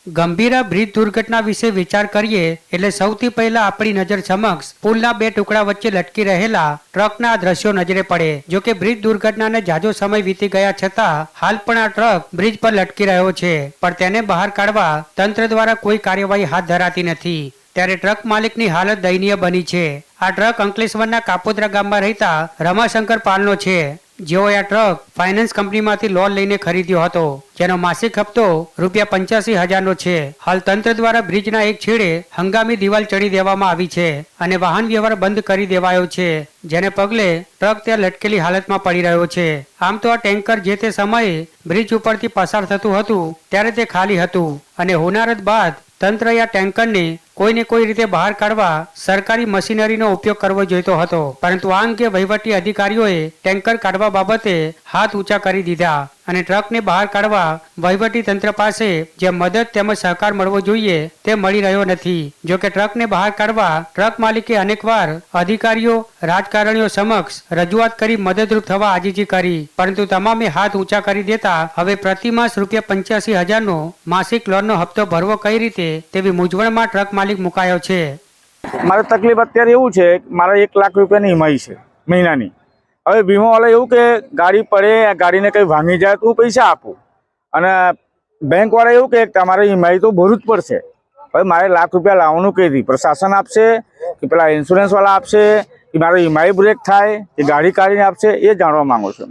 Gambhira bridge દુર્ઘટના વિશે વિચાર કરીએ એટલે સૌથી પહેલા આપણી નજર સમક્ષ પુલના બે ટુકડા વચ્ચે લટકી રહેલા ટ્રકના દ્રશ્યો નજરે પડે। જો કે બ્રિજ દુર્ઘટનાને જાજો સમય વીતી ગયા છતાં હાલ પણ આ ટ્રક બ્રિજ પર લટકી રહ્યો છે, પણ તેને બહાર કાઢવા તંત્ર દ્વારા કોઈ કાર્યવાહી હાથ ધરાતી નથી। ત્યારે ટ્રક માલિકની હાલત દયનીય બની છે। આ ટ્રક અંકલેશ્વરના કાપોદ્રા ગામમાં રહેતા રમાશંકર પાલનો છે, જેઓએ આ ટ્રક ફાઇનાન્સ કંપનીમાંથી લોન લઈને ખરીદ્યો હતો, જેનો માસિક હપ્તો ₹85,000નો છે। હાલ તંત્ર દ્વારા બ્રિજના એક છેડે હંગામી દિવાલ ચડી દેવામાં આવી છે અને વાહન વ્યવહાર બંધ કરી દેવાયો છે, જેને પગલે ટ્રક ત્યાં લટકેલી હાલતમાં પડી રહ્યો છે। આમ તો આ ટેન્કર જે તે સમયે બ્રિજ ઉપરથી પસાર થતું હતું ત્યારે તે ખાલી હતું અને હોનારત બાદ તંત્રએ આ ટેન્કરને કોઈને કોઈ રીતે બહાર કાઢવા સરકારી મશીનરીનો ઉપયોગ કરવો જોઈતો હતો, પરંતુ આ અંગે વહીવટી અધિકારીઓએ ટેન્કર કાઢવા બાબતે હાથ ઊંચા કરી દીધા અને ટ્રકને બહાર કાઢવા વહીવટી તંત્ર પાસે જે મદદ તેમજ સહકાર મળવો જોઈએ તે મળી રહ્યો નથી। જો કે ટ્રકને બહાર કાઢવા ટ્રક માલિકે અનેકવાર અધિકારીઓ રાજકારણીઓ સમક્ષ રજૂઆત કરી મદદરૂપ થવા આજીજી કરી, પરંતુ તમામે હાથ ઊંચા કરી દેતા હવે પ્રતિમાસ ₹85,000નો માસિક લોનનો હપ્તો ભરવો કઈ રીતે તેવી મૂંઝવણમાં ટ્રક માલિક મુકાયો છે। મારે તકલીફ અત્યારે એવું છે, મારે ₹1 લાખ રૂપિયાની ઈમાઈ છે મહિનાની। હવે વીમોવાળા એવું કે ગાડી પડે, ગાડીને કંઈ ભાંગી જાય તો પૈસા આપું, અને બેંકવાળા એવું કે તમારે ઈમાઈ તો ભરવું જ પડશે। હવે મારે ₹1 લાખ લાવવાનું કઈ પ્રશાસન આપશે કે પેલા ઇન્સ્યોરન્સવાળા આપશે કે મારે ઈમાઈ બ્રેક થાય કે ગાડી કાઢીને આપશે, એ જાણવા માંગુ છું।